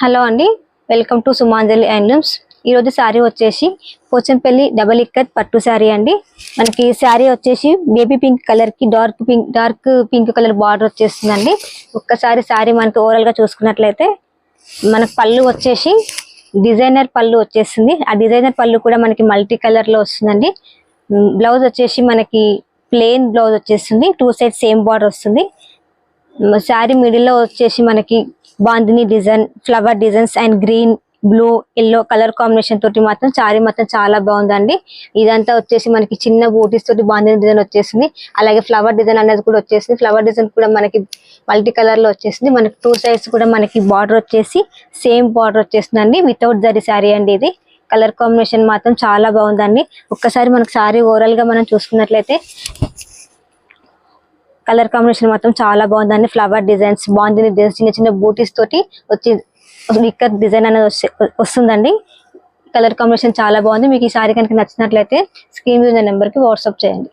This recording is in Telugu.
హలో అండి, వెల్కమ్ టు సుమాంజలి హ్యాండ్లూమ్స్. ఈరోజు శారీ వచ్చేసి పోచంపల్లి డబల్ ఇక్కత్ పట్టు శారీ అండి. మనకి శారీ వచ్చేసి బేబీ పింక్ కలర్ కి డార్క్ పింక్ కలర్ బార్డర్ వచ్చేస్తుందండి. ఒక్కసారి శారీ మనకి ఓవరాల్ గా చూసుకున్నట్లయితే మనకు పళ్ళు వచ్చేసి డిజైనర్ పళ్ళు వచ్చేస్తుంది. ఆ డిజైనర్ పళ్ళు కూడా మనకి మల్టీ కలర్ లో వస్తుందండి. బ్లౌజ్ వచ్చేసి మనకి ప్లెయిన్ బ్లౌజ్ వచ్చేస్తుంది. 2 సైడ్ సేమ్ బార్డర్ వస్తుంది. శారీ మిడిల్ లో వచ్చేసి మనకి bandhani design, flower designs and green, blue, yellow colour combination తోటి మాత్రం శారీ మాత్రం చాలా బాగుందండి. ఇదంతా వచ్చేసి మనకి చిన్న బూటీస్ తోటి బాందిని డిజైన్ వచ్చేసింది. అలాగే ఫ్లవర్ డిజైన్ అనేది కూడా వచ్చేసింది. ఫ్లవర్ డిజైన్ కూడా మనకి మల్టీ కలర్ లో వచ్చేసింది. మనకి 2 సైడ్స్ కూడా మనకి బార్డర్ వచ్చేసి సేమ్ బార్డర్ వచ్చేసిందండి. వితౌట్ జరీ శారీ అండి ఇది. కలర్ కాంబినేషన్ మాత్రం చాలా బాగుందండి. ఒక్కసారి మనకి శారీ ఓవరాల్ గా మనం చూసుకున్నట్లయితే కలర్ కాంబినేషన్ మాత్రం చాలా బాగుందండి. ఫ్లవర్ డిజైన్స్, బాందిని డిజైన్స్, చిన్న చిన్న బూటీస్ తోటి వచ్చి ఇక్కత్ డిజైన్ అనేది వస్తుందండి. కలర్ కాంబినేషన్ చాలా బాగుంది. మీకు ఈ సారీ కనుక నచ్చినట్లయితే స్క్రీన్ మీద ఉన్న నెంబర్ కి వాట్సాప్ చేయండి.